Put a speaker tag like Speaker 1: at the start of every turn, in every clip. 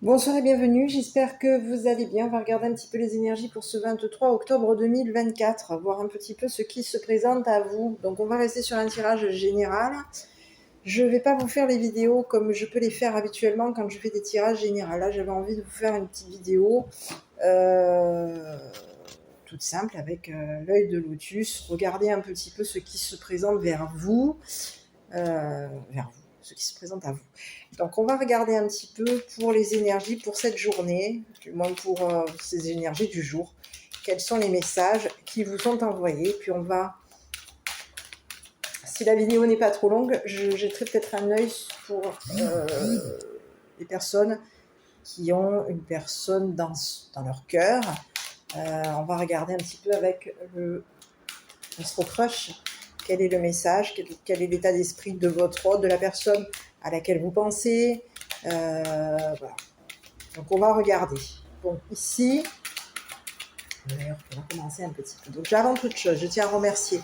Speaker 1: Bonsoir et bienvenue, j'espère que vous allez bien. On va regarder un petit peu les énergies pour ce 23 octobre 2024, voir un petit peu ce qui se présente à vous. Donc on va rester sur un tirage général. Je ne vais pas vous faire les vidéos comme je peux les faire habituellement quand je fais des tirages généraux. Là j'avais envie de vous faire une petite vidéo toute simple avec l'œil de lotus. Regardez un petit peu ce qui se présente vers vous. Ce qui se présente à vous. Donc on va regarder un petit peu pour les énergies pour cette journée, du moins pour ces énergies du jour. Quels sont les messages qui vous sont envoyés. Puis on va, si la vidéo n'est pas trop longue, je jetterai peut-être un œil pour les personnes qui ont une personne dans leur cœur. On va regarder un petit peu avec le Astro Crush. Quel est le message, quel est l'état d'esprit de votre hôte, de la personne à laquelle vous pensez. Voilà. Donc on va regarder. Bon, ici, d'ailleurs, on va commencer un petit peu. Donc avant toute chose, je tiens à remercier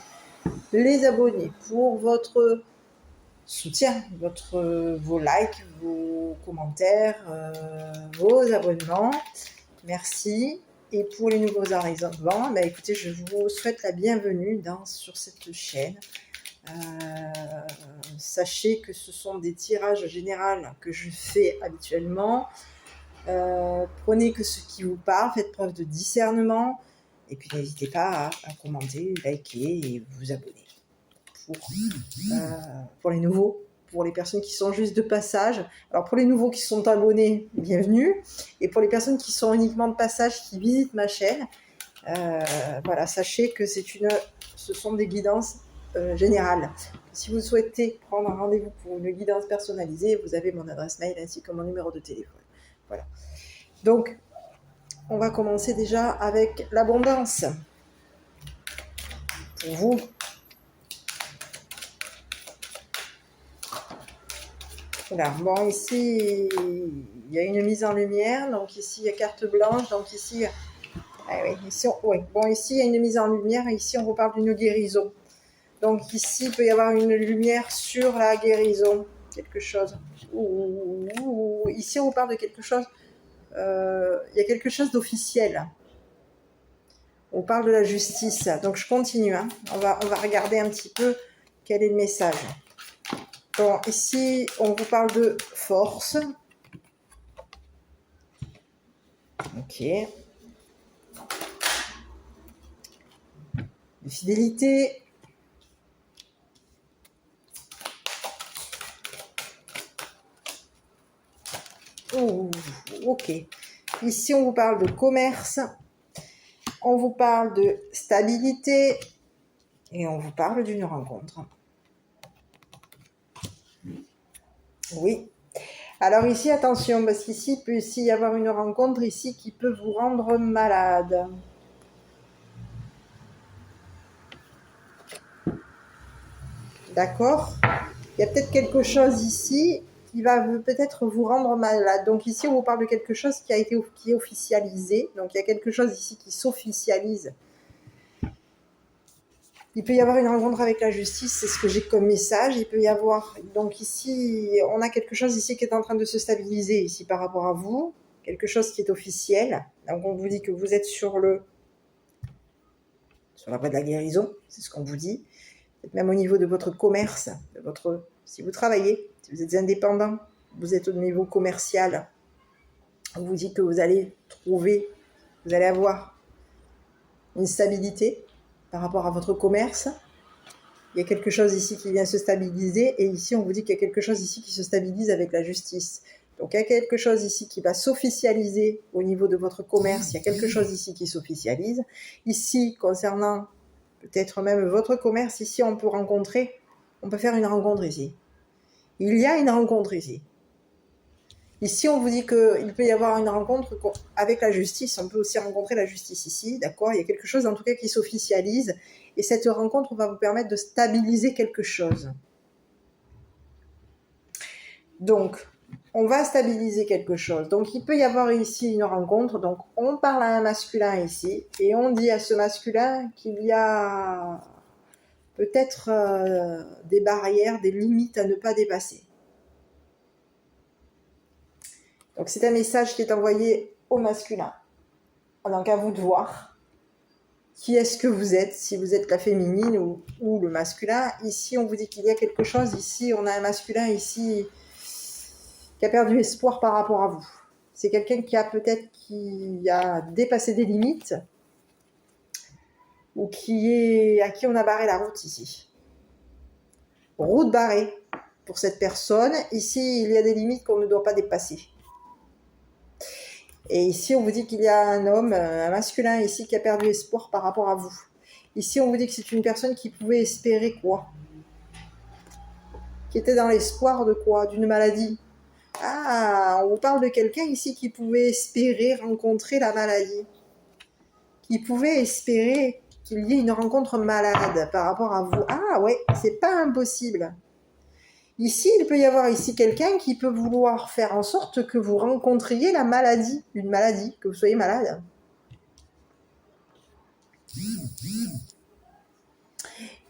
Speaker 1: les abonnés pour votre soutien, vos likes, vos commentaires, vos abonnements. Merci. Et pour les nouveaux arrivants, bah écoutez, je vous souhaite la bienvenue sur cette chaîne. Sachez que ce sont des tirages généraux que je fais habituellement. Prenez que ce qui vous parle, faites preuve de discernement. Et puis n'hésitez pas à commenter, liker et vous abonner. Pour les nouveaux, pour les personnes qui sont juste de passage. Alors pour les nouveaux qui sont abonnés, bienvenue. Et pour les personnes qui sont uniquement de passage, qui visitent ma chaîne, voilà, sachez que ce sont des guidances générales. Si vous souhaitez prendre un rendez-vous pour une guidance personnalisée, vous avez mon adresse mail ainsi que mon numéro de téléphone. Voilà. Donc, on va commencer déjà avec l'abondance. Pour vous. Voilà. Bon, ici, il y a une mise en lumière. Donc ici, il y a carte blanche. Donc ici, Bon, ici, il y a une mise en lumière. Et ici, on vous parle d'une guérison. Donc ici, il peut y avoir une lumière sur la guérison. Quelque chose. Ici, on vous parle de quelque chose. Il y a quelque chose d'officiel. On parle de la justice. Donc je continue. On va regarder un petit peu quel est le message. Bon, ici, on vous parle de force. Ok. De fidélité. Ok. Ici, on vous parle de commerce. On vous parle de stabilité. Et on vous parle d'une rencontre. Oui. Alors ici, attention, parce qu'ici, il peut aussi y avoir une rencontre ici qui peut vous rendre malade. D'accord ? Il y a peut-être quelque chose ici qui va peut-être vous rendre malade. Donc ici, on vous parle de quelque chose qui est officialisé. Donc il y a quelque chose ici qui s'officialise. Il peut y avoir une rencontre avec la justice, c'est ce que j'ai comme message. Il peut y avoir, donc ici, on a quelque chose ici qui est en train de se stabiliser ici par rapport à vous. Quelque chose qui est officiel. Donc on vous dit que vous êtes sur la voie de la guérison, c'est ce qu'on vous dit. Même au niveau de votre commerce, si vous travaillez, si vous êtes indépendant, vous êtes au niveau commercial, on vous dit que vous allez avoir une stabilité par rapport à votre commerce. Il y a quelque chose ici qui vient se stabiliser, et ici on vous dit qu'il y a quelque chose ici qui se stabilise avec la justice. Donc il y a quelque chose ici qui va s'officialiser au niveau de votre commerce, il y a quelque chose ici qui s'officialise. Ici, concernant peut-être même votre commerce, ici on peut faire une rencontre ici. Il y a une rencontre ici. Ici, on vous dit qu'il peut y avoir une rencontre avec la justice. On peut aussi rencontrer la justice ici, d'accord ? Il y a quelque chose, en tout cas, qui s'officialise. Et cette rencontre va vous permettre de stabiliser quelque chose. Donc, on va stabiliser quelque chose. Donc, il peut y avoir ici une rencontre. Donc, on parle à un masculin ici. Et on dit à ce masculin qu'il y a peut-être des barrières, des limites à ne pas dépasser. Donc Donc c'est un message qui est envoyé au masculin. Donc à vous de voir qui est-ce que vous êtes, si vous êtes la féminine ou le masculin. Ici, on vous dit qu'il y a quelque chose. Ici, on a un masculin ici qui a perdu espoir par rapport à vous. C'est quelqu'un qui a dépassé des limites ou à qui on a barré la route ici. Route barrée pour cette personne. Ici, il y a des limites qu'on ne doit pas dépasser. Et ici, on vous dit qu'il y a un homme, un masculin ici, qui a perdu espoir par rapport à vous. Ici, on vous dit que c'est une personne qui pouvait espérer quoi? Qui était dans l'espoir de quoi? D'une maladie. Ah, on vous parle de quelqu'un ici qui pouvait espérer rencontrer la maladie. Qui pouvait espérer qu'il y ait une rencontre malade par rapport à vous. Ah ouais, c'est pas impossible. Ici, il peut y avoir ici quelqu'un qui peut vouloir faire en sorte que vous rencontriez la maladie, une maladie, que vous soyez malade.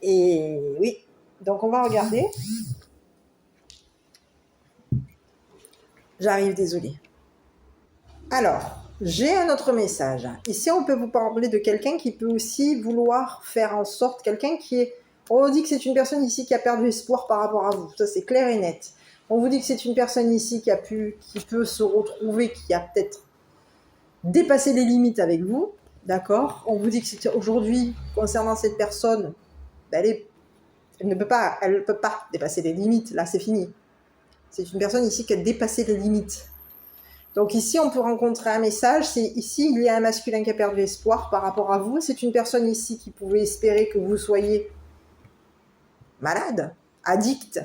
Speaker 1: Et oui, donc on va regarder. J'arrive, désolée. Alors, j'ai un autre message. Ici, on peut vous parler de quelqu'un qui peut aussi vouloir faire en sorte, quelqu'un qui est... On dit que c'est une personne ici qui a perdu espoir par rapport à vous. Ça, c'est clair et net. On vous dit que c'est une personne ici qui peut se retrouver, qui a peut-être dépassé les limites avec vous. D'accord? On vous dit que c'est aujourd'hui, concernant cette personne, elle ne peut pas dépasser les limites. Là, c'est fini. C'est une personne ici qui a dépassé les limites. Donc ici, on peut rencontrer un message. C'est ici, il y a un masculin qui a perdu espoir par rapport à vous. C'est une personne ici qui pouvait espérer que vous soyez malade, addict.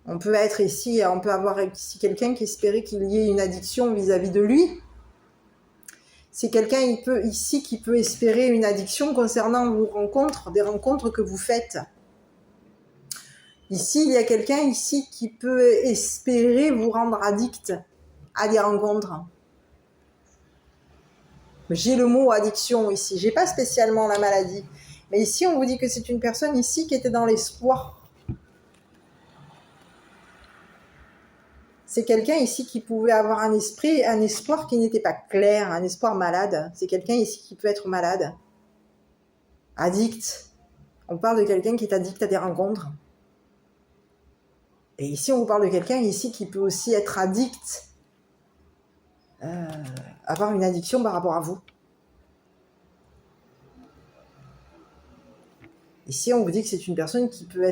Speaker 1: On peut avoir ici quelqu'un qui espérait qu'il y ait une addiction vis-à-vis de lui. C'est quelqu'un ici qui peut espérer une addiction concernant vos rencontres, des rencontres que vous faites. Ici, il y a quelqu'un ici qui peut espérer vous rendre addict à des rencontres. J'ai le mot addiction ici, j'ai pas spécialement la maladie. Mais ici, on vous dit que c'est une personne ici qui était dans l'espoir. C'est quelqu'un ici qui pouvait avoir un espoir qui n'était pas clair, un espoir malade. C'est quelqu'un ici qui peut être malade. Addict. On parle de quelqu'un qui est addict à des rencontres. Et ici, on vous parle de quelqu'un ici qui peut aussi être addict, avoir une addiction par rapport à vous. Ici, on vous dit que c'est une personne qui peut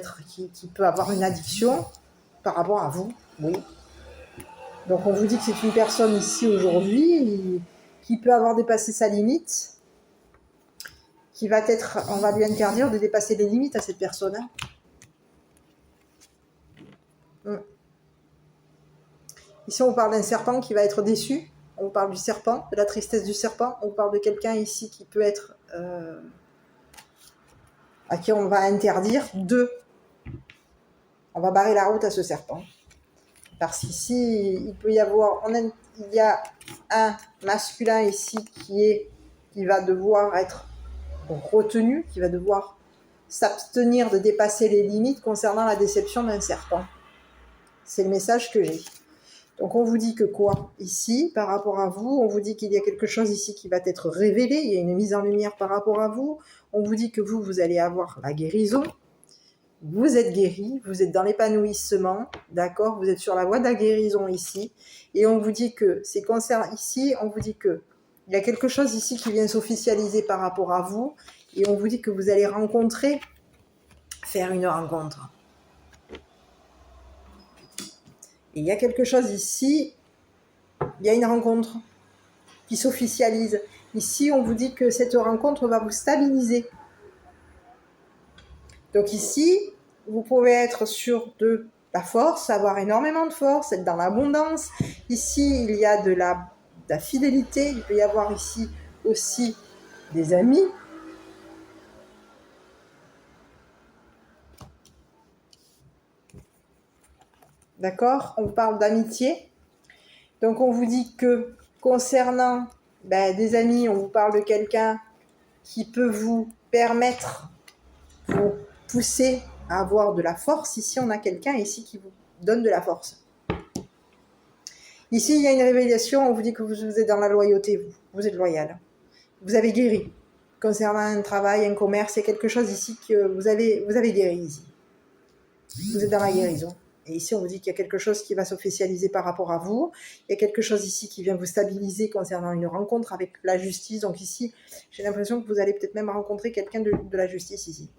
Speaker 1: avoir une addiction par rapport à vous. Oui. Donc, on vous dit que c'est une personne ici aujourd'hui qui peut avoir dépassé sa limite, on va lui interdire de dépasser les limites à cette personne. Ici, on parle d'un serpent qui va être déçu. On parle du serpent, de la tristesse du serpent. On parle de quelqu'un ici qui peut être... à qui on va interdire on va barrer la route à ce serpent. Parce qu'ici, il y a un masculin ici qui va devoir être retenu, qui va devoir s'abstenir de dépasser les limites concernant la déception d'un serpent. C'est le message que j'ai. Donc on vous dit que quoi? Ici, par rapport à vous, on vous dit qu'il y a quelque chose ici qui va être révélé, il y a une mise en lumière par rapport à vous. On vous dit que vous allez avoir la guérison. Vous êtes guéri, vous êtes dans l'épanouissement, d'accord? Vous êtes sur la voie de la guérison ici. Et on vous dit que ici, on vous dit que il y a quelque chose ici qui vient s'officialiser par rapport à vous. Et on vous dit que vous allez faire une rencontre. Et il y a quelque chose ici, il y a une rencontre qui s'officialise. Ici, on vous dit que cette rencontre va vous stabiliser. Donc ici, vous pouvez être sur de la force, avoir énormément de force, être dans l'abondance. Ici, il y a de la fidélité. Il peut y avoir ici aussi des amis. D'accord? On parle d'amitié. Donc, on vous dit que concernant des amis, on vous parle de quelqu'un qui peut vous permettre, vous pousser à avoir de la force. Ici, on a quelqu'un ici qui vous donne de la force. Ici, il y a une révélation, on vous dit que vous êtes dans la loyauté, vous êtes loyal. Vous avez guéri. Concernant un travail, un commerce, il y a quelque chose ici que vous avez guéri ici. Vous êtes dans la guérison. Et ici, on vous dit qu'il y a quelque chose qui va s'officialiser par rapport à vous. Il y a quelque chose ici qui vient vous stabiliser concernant une rencontre avec la justice. Donc ici, j'ai l'impression que vous allez peut-être même rencontrer quelqu'un de la justice ici.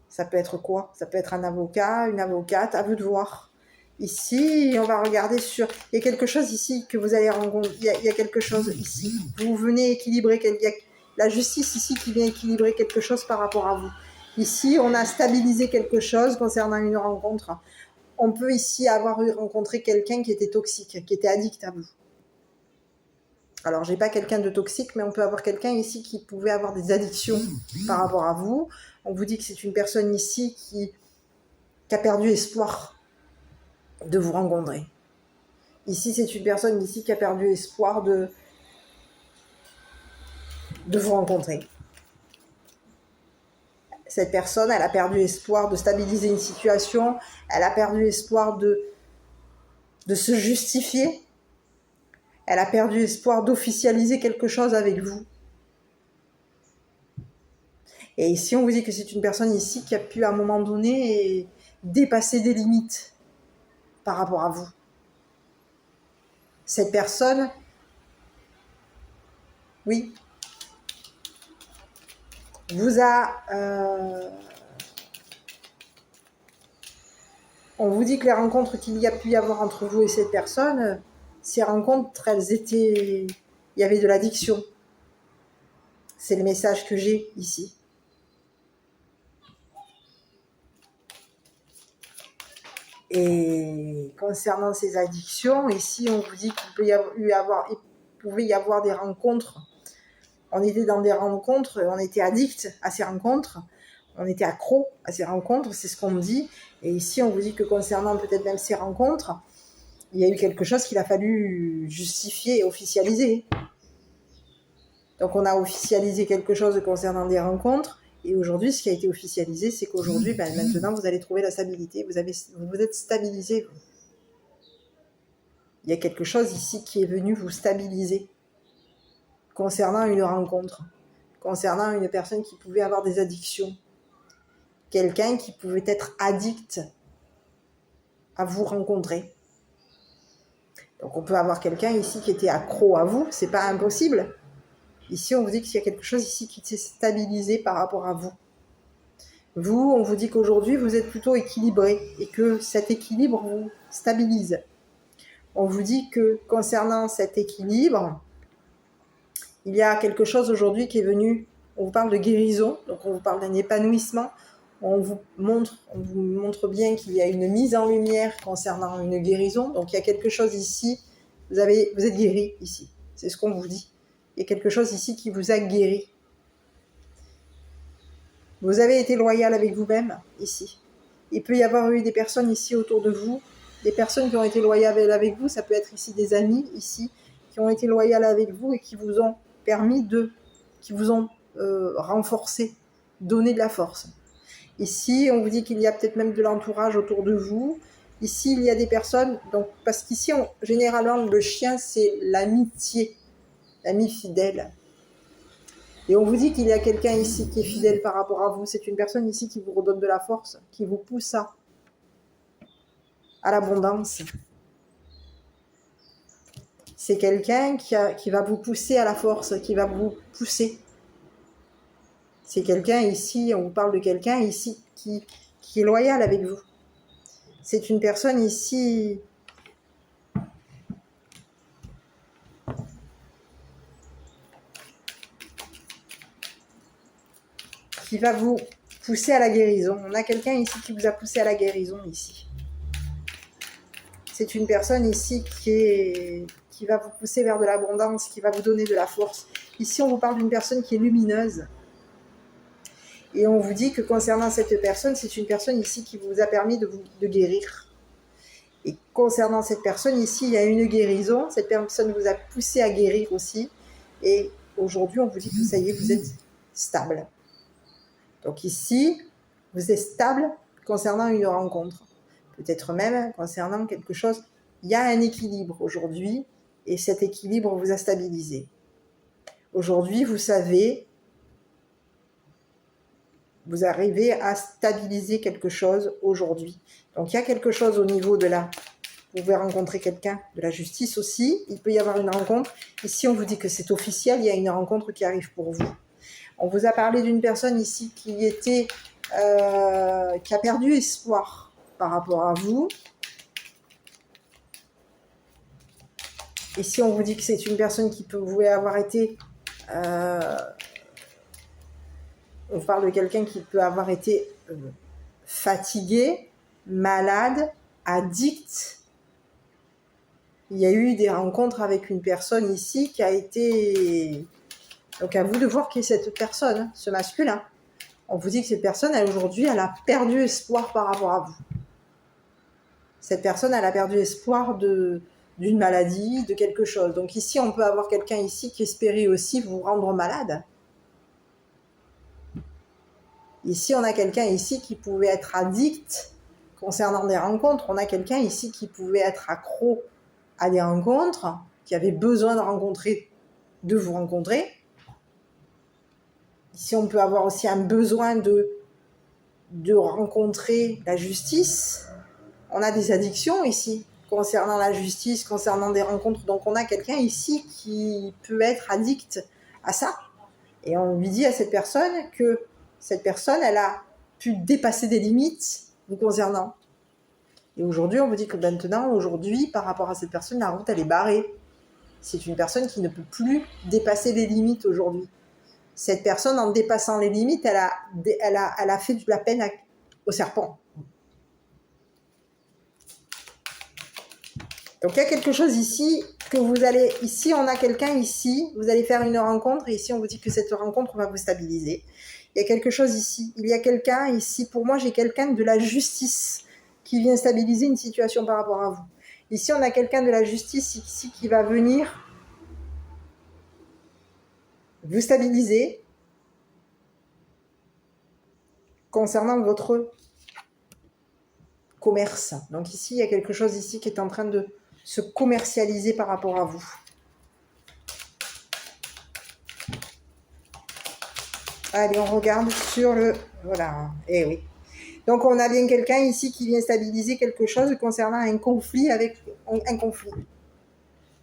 Speaker 1: Ça peut être quoi? Ça peut être un avocat, une avocate, à vous de voir. Ici, on va regarder sur... Il y a quelque chose ici que vous allez rencontrer. Il y a quelque chose ici. Vous venez équilibrer... Il y a la justice ici qui vient équilibrer quelque chose par rapport à vous. Ici, on a stabilisé quelque chose concernant une rencontre. On peut ici avoir rencontré quelqu'un qui était toxique, qui était addict à vous. Alors, j'ai pas quelqu'un de toxique, mais on peut avoir quelqu'un ici qui pouvait avoir des addictions par rapport à vous. On vous dit que c'est une personne ici qui a perdu espoir de vous rencontrer. Ici, c'est une personne ici qui a perdu espoir de vous rencontrer. Cette personne, elle a perdu espoir de stabiliser une situation, elle a perdu espoir de se justifier, elle a perdu espoir d'officialiser quelque chose avec vous. Et ici, on vous dit que c'est une personne ici qui a pu, à un moment donné, dépasser des limites par rapport à vous. Cette personne, oui, vous a... on vous dit que les rencontres qu'il y a pu y avoir entre vous et cette personne, ces rencontres, elles étaient... Il y avait de l'addiction. C'est le message que j'ai ici. Et concernant ces addictions, ici, on vous dit qu'il pouvait y avoir des rencontres. On était dans des rencontres, on était addict à ces rencontres, on était accro à ces rencontres, c'est ce qu'on me dit. Et ici, on vous dit que concernant peut-être même ces rencontres, il y a eu quelque chose qu'il a fallu justifier et officialiser. Donc, on a officialisé quelque chose concernant des rencontres. Et aujourd'hui, ce qui a été officialisé, c'est qu'aujourd'hui, maintenant, vous allez trouver la stabilité. Vous êtes stabilisé. Il y a quelque chose ici qui est venu vous stabiliser concernant une rencontre, concernant une personne qui pouvait avoir des addictions, quelqu'un qui pouvait être addict à vous rencontrer. Donc on peut avoir quelqu'un ici qui était accro à vous, c'est pas impossible. Ici on vous dit qu'il y a quelque chose ici qui s'est stabilisé par rapport à vous. Vous, on vous dit qu'aujourd'hui vous êtes plutôt équilibré et que cet équilibre vous stabilise. On vous dit que concernant cet équilibre, il y a quelque chose aujourd'hui qui est venu, on vous parle de guérison, donc on vous parle d'un épanouissement, on vous montre bien qu'il y a une mise en lumière concernant une guérison, donc il y a quelque chose ici, vous êtes guéri ici, c'est ce qu'on vous dit. Il y a quelque chose ici qui vous a guéri. Vous avez été loyal avec vous-même ici. Il peut y avoir eu des personnes ici autour de vous, des personnes qui ont été loyales avec vous, ça peut être ici des amis ici, qui ont été loyales avec vous et qui vous ont permis qui vous ont renforcé, donné de la force. Ici, on vous dit qu'il y a peut-être même de l'entourage autour de vous. Ici, il y a des personnes, donc, parce qu'ici, généralement, le chien, c'est l'amitié, l'ami fidèle. Et on vous dit qu'il y a quelqu'un ici qui est fidèle par rapport à vous. C'est une personne ici qui vous redonne de la force, qui vous pousse à l'abondance. C'est quelqu'un qui va vous pousser à la force, qui va vous pousser. C'est quelqu'un ici, on vous parle de quelqu'un ici qui est loyal avec vous. C'est une personne ici qui va vous pousser à la guérison. On a quelqu'un ici qui vous a poussé à la guérison ici. C'est une personne ici qui va vous pousser vers de l'abondance, qui va vous donner de la force. Ici, on vous parle d'une personne qui est lumineuse. Et on vous dit que concernant cette personne, c'est une personne ici qui vous a permis de guérir. Et concernant cette personne ici, il y a une guérison. Cette personne vous a poussé à guérir aussi. Et aujourd'hui, on vous dit que ça y est, vous êtes stable. Donc ici, vous êtes stable concernant une rencontre. Peut-être même concernant quelque chose il y a un équilibre aujourd'hui et cet équilibre vous a stabilisé. Aujourd'hui, vous savez, vous arrivez à stabiliser quelque chose aujourd'hui. Donc, il y a quelque chose au niveau de la... Vous pouvez rencontrer quelqu'un de la justice aussi. Il peut y avoir une rencontre. Ici, on vous dit que c'est officiel. Il y a une rencontre qui arrive pour vous. On vous a parlé d'une personne ici qui a perdu espoir par rapport à vous. Ici, on vous dit que c'est une personne qui pouvait avoir été... on parle de quelqu'un qui peut avoir été fatigué, malade, addict. Il y a eu des rencontres avec une personne ici qui a été... Donc à vous de voir qui est cette personne, ce masculin. On vous dit que cette personne, aujourd'hui, elle a perdu espoir par rapport à vous. Cette personne, elle a perdu espoir d'une maladie, de quelque chose. Donc ici, on peut avoir quelqu'un ici qui espérait aussi vous rendre malade. Ici, on a quelqu'un ici qui pouvait être addict concernant des rencontres. On a quelqu'un ici qui pouvait être accro à des rencontres, qui avait besoin de vous rencontrer. Ici, on peut avoir aussi un besoin de rencontrer la justice. On a des addictions ici, concernant la justice, concernant des rencontres. Donc, on a quelqu'un ici qui peut être addict à ça. Et on lui dit à cette personne que cette personne, elle a pu dépasser des limites vous concernant. Et aujourd'hui, on vous dit que aujourd'hui, par rapport à cette personne, la route, elle est barrée. C'est une personne qui ne peut plus dépasser les limites aujourd'hui. Cette personne, en dépassant les limites, elle a fait de la peine au serpent. Donc, il y a quelque chose ici que vous allez... Ici, on a quelqu'un ici, vous allez faire une rencontre, et ici, on vous dit que cette rencontre va vous stabiliser. Il y a quelque chose ici. Il y a quelqu'un ici, pour moi, j'ai quelqu'un de la justice qui vient stabiliser une situation par rapport à vous. Ici, on a quelqu'un de la justice ici qui va venir vous stabiliser concernant votre commerce. Donc ici, il y a quelque chose ici qui est en train de se commercialiser par rapport à vous. Allez, on regarde sur le... Voilà, eh oui. Donc, on a bien quelqu'un ici qui vient stabiliser quelque chose concernant un conflit avec un conflit.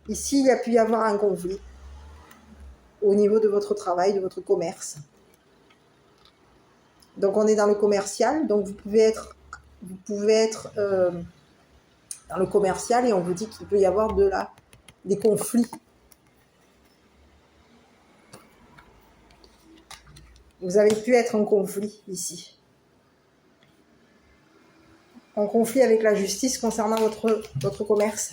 Speaker 1: Ici, il a pu y avoir un conflit au niveau de votre travail, de votre commerce. Donc, on est dans le commercial. Donc, vous pouvez être dans le commercial et on vous dit qu'il peut y avoir des conflits. Vous avez pu être en conflit ici. En conflit avec la justice concernant votre commerce.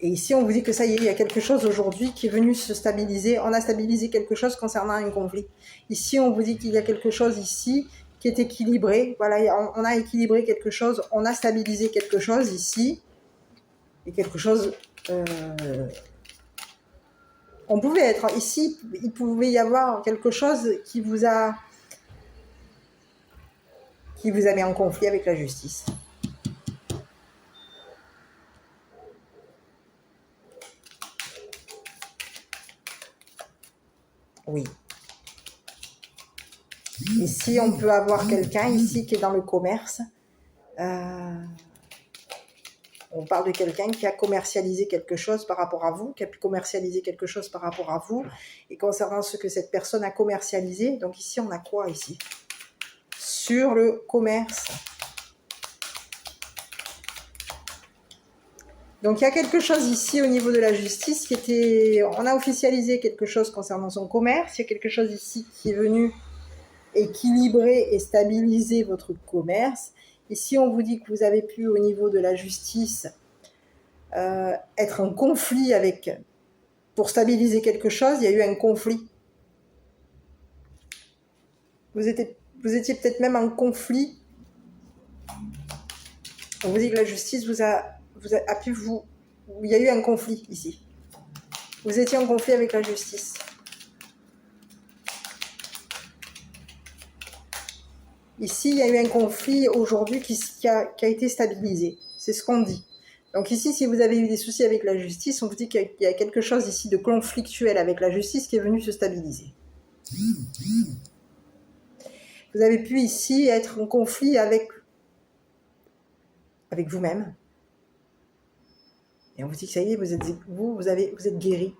Speaker 1: Et ici, on vous dit que ça y est, il y a quelque chose aujourd'hui qui est venu se stabiliser. On a stabilisé quelque chose concernant un conflit. Ici, on vous dit qu'il y a quelque chose ici qui est équilibré. Voilà, on a équilibré quelque chose. On a stabilisé quelque chose ici. Et quelque chose... on pouvait être ici, il pouvait y avoir quelque chose qui vous a mis en conflit avec la justice. Oui. Ici, on peut avoir quelqu'un ici qui est dans le commerce. On parle de quelqu'un qui a commercialisé quelque chose par rapport à vous, qui a pu commercialiser quelque chose par rapport à vous. Et concernant ce que cette personne a commercialisé, donc ici, on a quoi ici? Sur le commerce. Donc, il y a quelque chose ici au niveau de la justice qui était... On a officialisé quelque chose concernant son commerce. Il y a quelque chose ici qui est venu équilibrer et stabiliser votre commerce. Ici, on vous dit que vous avez pu, au niveau de la justice, être en conflit avec... Pour stabiliser quelque chose, il y a eu un conflit. Vous étiez peut-être même en conflit. On vous dit que la justice a pu vous... Il y a eu un conflit ici. Vous étiez en conflit avec la justice. Ici, il y a eu un conflit aujourd'hui qui a été stabilisé. C'est ce qu'on dit. Donc ici, si vous avez eu des soucis avec la justice, on vous dit qu'il y a quelque chose ici de conflictuel avec la justice qui est venu se stabiliser. Vous avez pu ici être en conflit avec vous-même. Et on vous dit que ça y est, vous êtes guéri.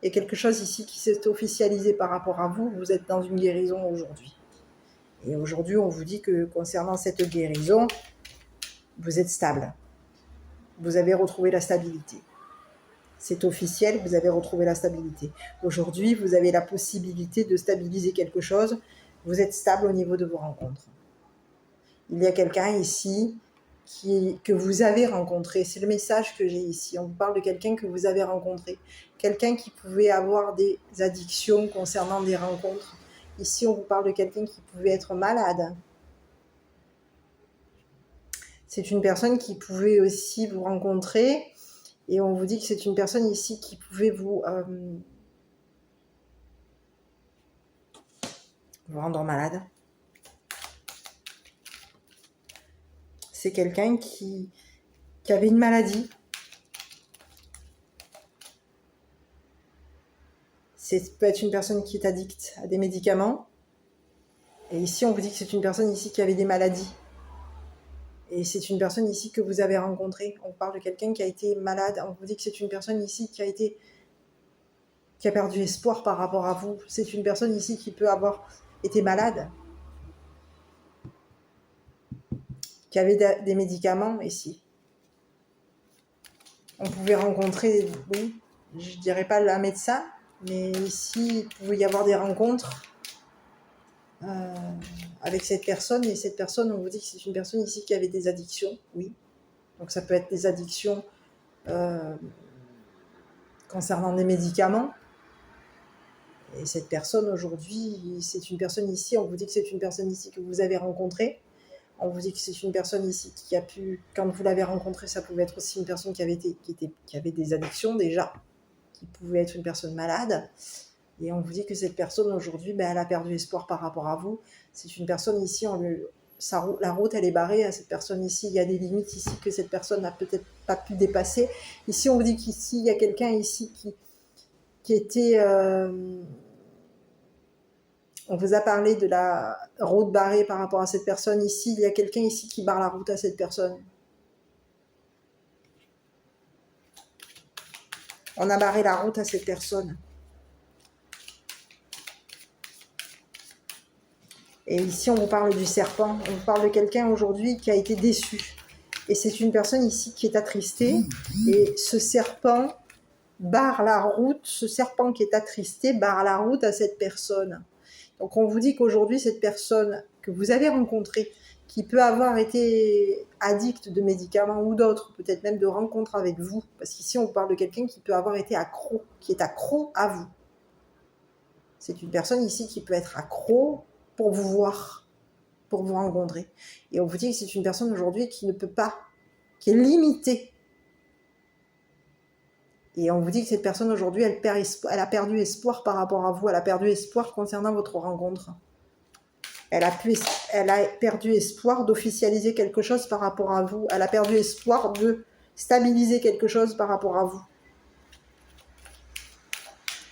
Speaker 1: Il y a quelque chose ici qui s'est officialisé par rapport à vous. Vous êtes dans une guérison aujourd'hui. Et aujourd'hui, on vous dit que concernant cette guérison, vous êtes stable. Vous avez retrouvé la stabilité. C'est officiel, vous avez retrouvé la stabilité. Aujourd'hui, vous avez la possibilité de stabiliser quelque chose. Vous êtes stable au niveau de vos rencontres. Il y a quelqu'un ici que vous avez rencontré. C'est le message que j'ai ici. On vous parle de quelqu'un que vous avez rencontré. Quelqu'un qui pouvait avoir des addictions concernant des rencontres. Ici, on vous parle de quelqu'un qui pouvait être malade. C'est une personne qui pouvait aussi vous rencontrer. Et on vous dit que c'est une personne ici qui pouvait vous rendre malade. C'est quelqu'un qui avait une maladie. Peut être une personne qui est addicte à des médicaments. Et ici, on vous dit que c'est une personne ici qui avait des maladies. Et c'est une personne ici que vous avez rencontrée. On parle de quelqu'un qui a été malade. On vous dit que c'est une personne ici qui a perdu espoir par rapport à vous. C'est une personne ici qui peut avoir été malade. Qui avait des médicaments ici. On pouvait rencontrer, oui, je dirais pas un médecin, mais ici, il pouvait y avoir des rencontres avec cette personne. Et cette personne, on vous dit que c'est une personne ici qui avait des addictions, oui. Donc ça peut être des addictions concernant des médicaments. Et cette personne aujourd'hui, c'est une personne ici, on vous dit que c'est une personne ici que vous avez rencontrée. On vous dit que c'est une personne ici qui a pu, quand vous l'avez rencontrée, ça pouvait être aussi une personne qui avait des addictions déjà, qui pouvait être une personne malade. Et on vous dit que cette personne aujourd'hui, elle a perdu espoir par rapport à vous. C'est une personne ici, la route elle est barrée à cette personne ici. Il y a des limites ici que cette personne n'a peut-être pas pu dépasser. Ici, on vous dit qu'ici, il y a quelqu'un ici qui était... on vous a parlé de la route barrée par rapport à cette personne. Ici, il y a quelqu'un ici qui barre la route à cette personne. On a barré la route à cette personne. Et ici, on vous parle du serpent. On vous parle de quelqu'un aujourd'hui qui a été déçu. Et c'est une personne ici qui est attristée. Et ce serpent barre la route. Ce serpent qui est attristé barre la route à cette personne. Donc on vous dit qu'aujourd'hui, cette personne que vous avez rencontrée, qui peut avoir été addict de médicaments ou d'autres, peut-être même de rencontres avec vous, parce qu'ici on vous parle de quelqu'un qui peut avoir été accro, qui est accro à vous. C'est une personne ici qui peut être accro pour vous voir, pour vous rencontrer. Et on vous dit que c'est une personne aujourd'hui qui ne peut pas, qui est limitée. Et on vous dit que cette personne aujourd'hui, elle a perdu espoir par rapport à vous, elle a perdu espoir concernant votre rencontre. Elle a perdu espoir d'officialiser quelque chose par rapport à vous. Elle a perdu espoir de stabiliser quelque chose par rapport à vous.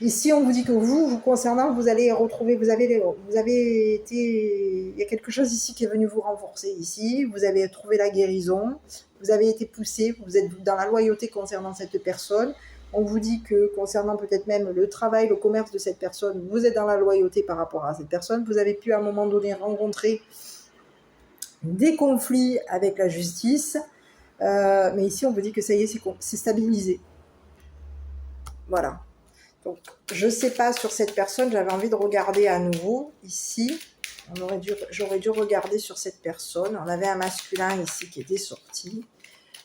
Speaker 1: Ici, on vous dit que vous concernant, vous allez retrouver, vous avez été, il y a quelque chose ici qui est venu vous renforcer ici. Vous avez trouvé la guérison. Vous avez été poussé. Vous êtes dans la loyauté concernant cette personne. On vous dit que concernant peut-être même le travail, le commerce de cette personne, vous êtes dans la loyauté par rapport à cette personne. Vous avez pu à un moment donné rencontrer des conflits avec la justice. Mais ici, on vous dit que ça y est, c'est stabilisé. Voilà. Donc, je ne sais pas sur cette personne, j'avais envie de regarder à nouveau ici. J'aurais dû regarder sur cette personne. On avait un masculin ici qui était sorti.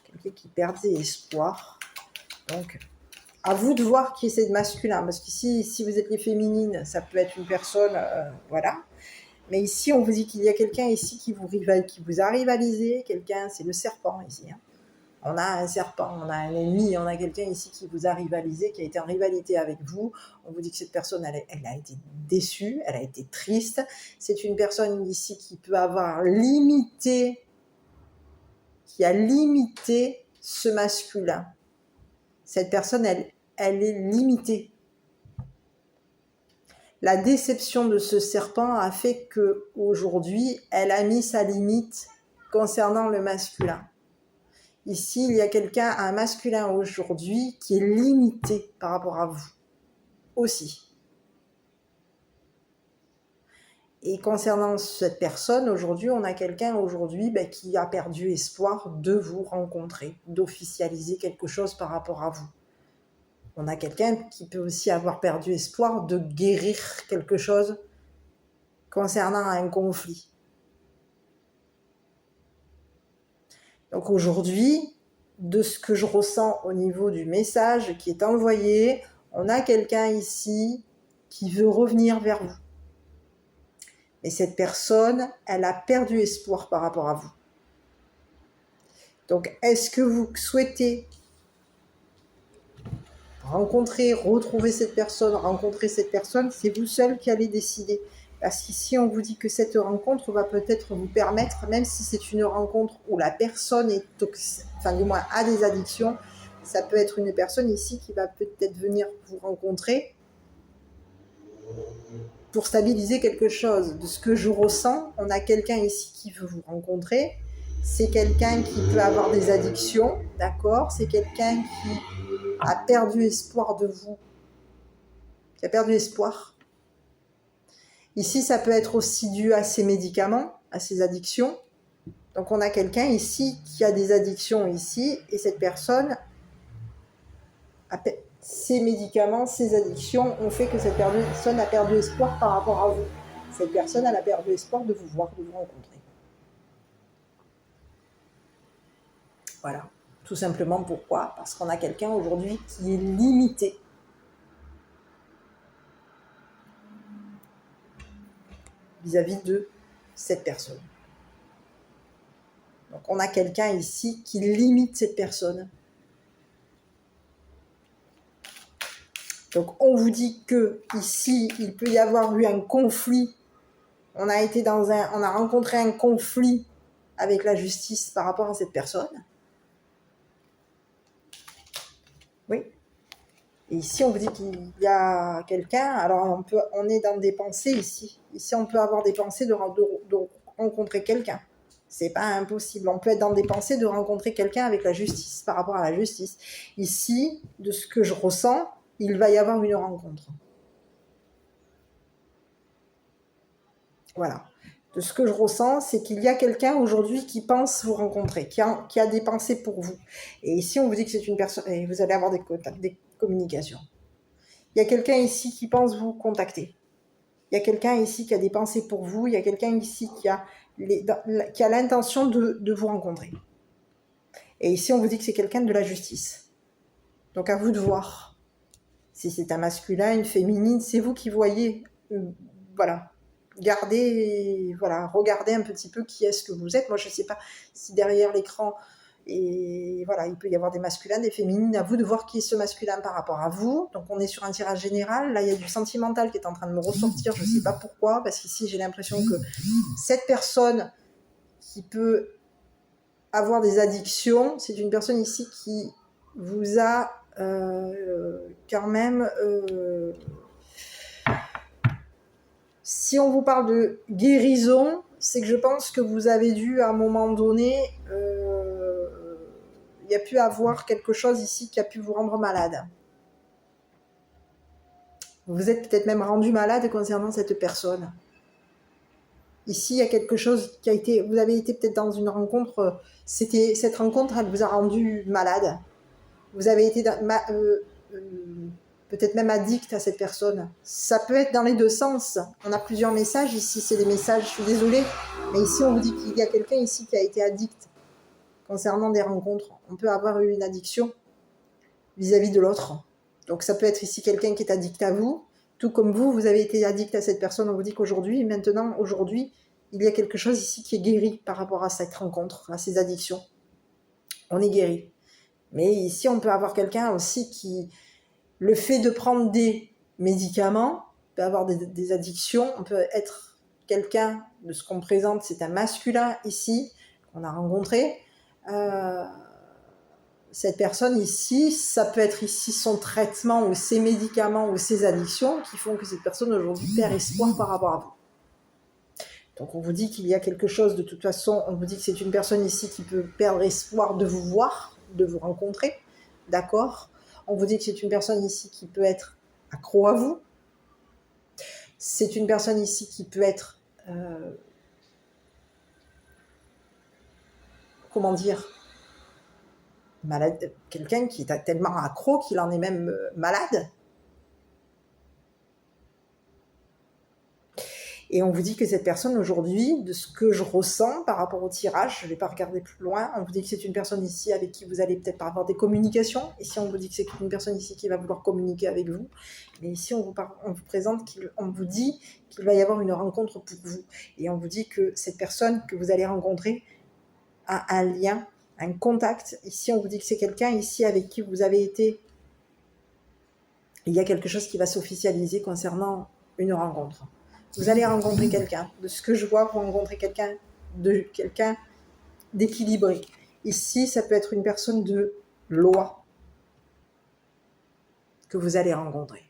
Speaker 1: Quelqu'un qui perdait espoir. Donc, à vous de voir qui est ce masculin. Parce qu'ici, si vous êtes les féminines, ça peut être une personne, voilà. Mais ici, on vous dit qu'il y a quelqu'un ici qui vous a rivalisé. Quelqu'un, c'est le serpent ici. Hein. On a un serpent, on a un ennemi, on a quelqu'un ici qui vous a rivalisé, qui a été en rivalité avec vous. On vous dit que cette personne, elle a été déçue, elle a été triste. C'est une personne ici qui peut avoir limité, qui a limité ce masculin. Cette personne, elle est limitée. La déception de ce serpent a fait qu'aujourd'hui, elle a mis sa limite concernant le masculin. Ici, il y a quelqu'un, un masculin aujourd'hui, qui est limité par rapport à vous aussi. Et concernant cette personne, aujourd'hui, on a quelqu'un aujourd'hui qui a perdu espoir de vous rencontrer, d'officialiser quelque chose par rapport à vous. On a quelqu'un qui peut aussi avoir perdu espoir de guérir quelque chose concernant un conflit. Donc aujourd'hui, de ce que je ressens au niveau du message qui est envoyé, on a quelqu'un ici qui veut revenir vers vous. Et cette personne, elle a perdu espoir par rapport à vous. Donc, est-ce que vous souhaitez retrouver cette personne, rencontrer cette personne? C'est vous seul qui allez décider. Parce qu'ici, on vous dit que cette rencontre va peut-être vous permettre, même si c'est une rencontre où la personne est toxique, enfin du moins a des addictions, ça peut être une personne ici qui va peut-être venir vous rencontrer pour stabiliser quelque chose. De ce que je ressens, on a quelqu'un ici qui veut vous rencontrer. C'est quelqu'un qui peut avoir des addictions, d'accord? C'est quelqu'un qui a perdu espoir de vous, qui a perdu espoir. Ici, ça peut être aussi dû à ses médicaments, à ses addictions. Donc, on a quelqu'un ici qui a des addictions ici, et cette personne, ses médicaments, ses addictions ont fait que cette personne a perdu espoir par rapport à vous. Cette personne, elle a perdu espoir de vous voir, de vous rencontrer. Voilà. Tout simplement pourquoi? Parce qu'on a quelqu'un aujourd'hui qui est limité. Vis-à-vis de cette personne. Donc on a quelqu'un ici qui limite cette personne. Donc on vous dit que ici il peut y avoir eu un conflit. On a rencontré un conflit avec la justice par rapport à cette personne. Oui. Et ici on vous dit qu'il y a quelqu'un. Alors on est dans des pensées ici. Ici on peut avoir des pensées de rencontrer quelqu'un. C'est pas impossible. On peut être dans des pensées de rencontrer quelqu'un avec la justice, par rapport à la justice. Ici, de ce que je ressens, il va y avoir une rencontre. Voilà. De ce que je ressens, c'est qu'il y a quelqu'un aujourd'hui qui pense vous rencontrer, qui a des pensées pour vous. Et ici, on vous dit que c'est une personne, et vous allez avoir des communications. Il y a quelqu'un ici qui pense vous contacter. Il y a quelqu'un ici qui a des pensées pour vous. Il y a quelqu'un ici qui a l'intention de vous rencontrer. Et ici, on vous dit que c'est quelqu'un de la justice. Donc, à vous de voir. Si c'est un masculin, une féminine, c'est vous qui voyez. Voilà. Regardez un petit peu qui est-ce que vous êtes. Moi, je ne sais pas si derrière l'écran, et voilà, il peut y avoir des masculins, des féminines. À vous de voir qui est ce masculin par rapport à vous. Donc, on est sur un tirage général. Là, il y a du sentimental qui est en train de me ressortir. Je ne sais pas pourquoi, parce qu'ici, j'ai l'impression que cette personne qui peut avoir des addictions, c'est une personne ici qui vous a quand même... si on vous parle de guérison, c'est que je pense que vous avez dû, à un moment donné, il y a pu avoir quelque chose ici qui a pu vous rendre malade. Vous êtes peut-être même rendu malade concernant cette personne. Ici, il y a quelque chose qui a été... Vous avez été peut-être dans une rencontre... cette rencontre, elle vous a rendu malade. Vous avez été peut-être même addict à cette personne. Ça peut être dans les deux sens. On a plusieurs messages ici. C'est des messages, je suis désolée. Mais ici, on vous dit qu'il y a quelqu'un ici qui a été addict concernant des rencontres. On peut avoir eu une addiction vis-à-vis de l'autre. Donc, ça peut être ici quelqu'un qui est addict à vous. Tout comme vous avez été addict à cette personne. On vous dit qu'aujourd'hui, aujourd'hui, il y a quelque chose ici qui est guéri par rapport à cette rencontre, à ces addictions. On est guéri. Mais ici, on peut avoir quelqu'un aussi qui, le fait de prendre des médicaments, peut avoir des addictions, on peut être quelqu'un, de ce qu'on présente, c'est un masculin ici, qu'on a rencontré. Cette personne ici, ça peut être ici son traitement ou ses médicaments ou ses addictions qui font que cette personne aujourd'hui perd espoir par rapport à vous. Donc on vous dit qu'il y a quelque chose, de toute façon, on vous dit que c'est une personne ici qui peut perdre espoir de vous voir, de vous rencontrer, d'accord? On vous dit que c'est une personne ici qui peut être accro à vous. C'est une personne ici qui peut être, comment dire, malade, quelqu'un qui est tellement accro qu'il en est même malade. Et on vous dit que cette personne aujourd'hui, de ce que je ressens par rapport au tirage, je ne vais pas regarder plus loin, on vous dit que c'est une personne ici avec qui vous allez peut-être avoir des communications. Ici, on vous dit que c'est une personne ici qui va vouloir communiquer avec vous. Mais ici, on vous présente, on vous dit qu'il va y avoir une rencontre pour vous. Et on vous dit que cette personne que vous allez rencontrer a un lien, un contact. Ici, on vous dit que c'est quelqu'un ici avec qui vous avez été... Il y a quelque chose qui va s'officialiser concernant une rencontre. Vous allez rencontrer quelqu'un. De ce que je vois, vous rencontrez quelqu'un d'équilibré. Ici, ça peut être une personne de loi que vous allez rencontrer.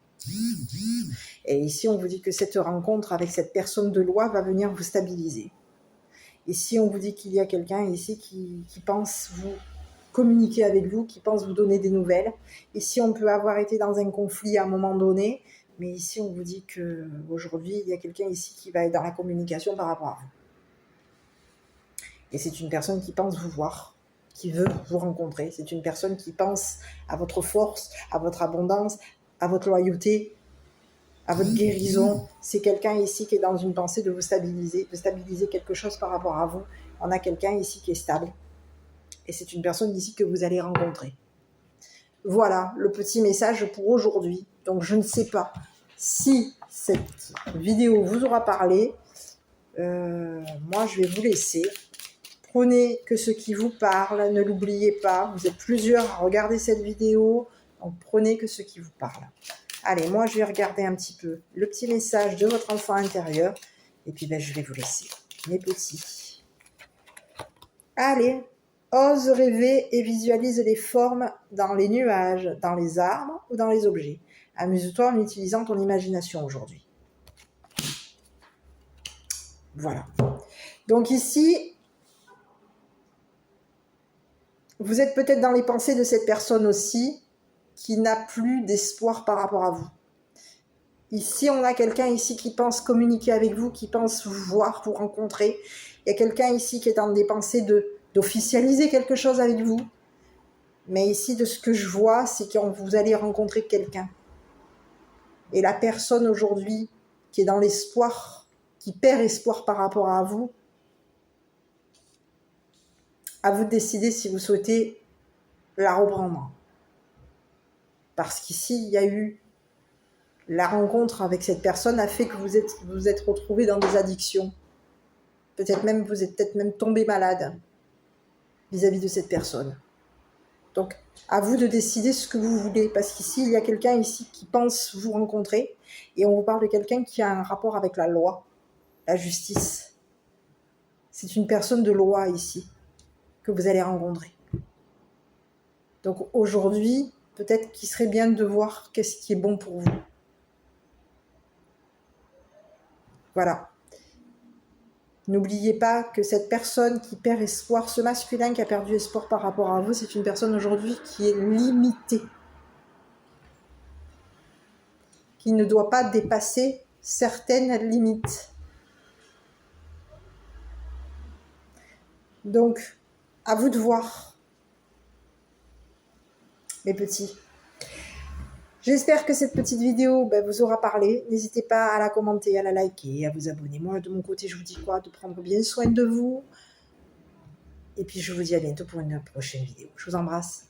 Speaker 1: Et ici, on vous dit que cette rencontre avec cette personne de loi va venir vous stabiliser. Ici, on vous dit qu'il y a quelqu'un ici qui pense vous communiquer avec vous, qui pense vous donner des nouvelles. Ici, on peut avoir été dans un conflit à un moment donné, mais ici, on vous dit qu'aujourd'hui, il y a quelqu'un ici qui va être dans la communication par rapport à vous. Et c'est une personne qui pense vous voir, qui veut vous rencontrer. C'est une personne qui pense à votre force, à votre abondance, à votre loyauté, à votre guérison. C'est quelqu'un ici qui est dans une pensée de vous stabiliser, de stabiliser quelque chose par rapport à vous. On a quelqu'un ici qui est stable. Et c'est une personne ici que vous allez rencontrer. Voilà le petit message pour aujourd'hui. Donc je ne sais pas si cette vidéo vous aura parlé. Moi je vais vous laisser. Prenez que ce qui vous parle, ne l'oubliez pas. Vous êtes plusieurs à regarder cette vidéo. Donc prenez que ce qui vous parle. Allez, moi je vais regarder un petit peu le petit message de votre enfant intérieur. Et puis je vais vous laisser, mes petits. Allez, ose rêver et visualise les formes dans les nuages, dans les arbres ou dans les objets. Amuse-toi en utilisant ton imagination aujourd'hui. Voilà. Donc ici, vous êtes peut-être dans les pensées de cette personne aussi qui n'a plus d'espoir par rapport à vous. Ici, on a quelqu'un ici qui pense communiquer avec vous, qui pense vous voir, vous rencontrer. Il y a quelqu'un ici qui est dans des pensées d'officialiser quelque chose avec vous. Mais ici, de ce que je vois, c'est que vous allez rencontrer quelqu'un. Et la personne aujourd'hui qui est dans l'espoir, qui perd espoir par rapport à vous de décider si vous souhaitez la reprendre. Parce qu'ici, il y a eu la rencontre avec cette personne a fait que vous êtes retrouvés dans des addictions. Peut-être même, vous êtes peut-être même tombé malade vis-à-vis de cette personne. Donc, à vous de décider ce que vous voulez. Parce qu'ici, il y a quelqu'un ici qui pense vous rencontrer. Et on vous parle de quelqu'un qui a un rapport avec la loi, la justice. C'est une personne de loi ici que vous allez rencontrer. Donc aujourd'hui, peut-être qu'il serait bien de voir qu'est-ce qui est bon pour vous. Voilà. N'oubliez pas que cette personne qui perd espoir, ce masculin qui a perdu espoir par rapport à vous, c'est une personne aujourd'hui qui est limitée, qui ne doit pas dépasser certaines limites. Donc, à vous de voir, mes petits. J'espère que cette petite vidéo vous aura parlé. N'hésitez pas à la commenter, à la liker, à vous abonner. Moi, de mon côté, je vous dis quoi? De prendre bien soin de vous. Et puis, je vous dis à bientôt pour une prochaine vidéo. Je vous embrasse.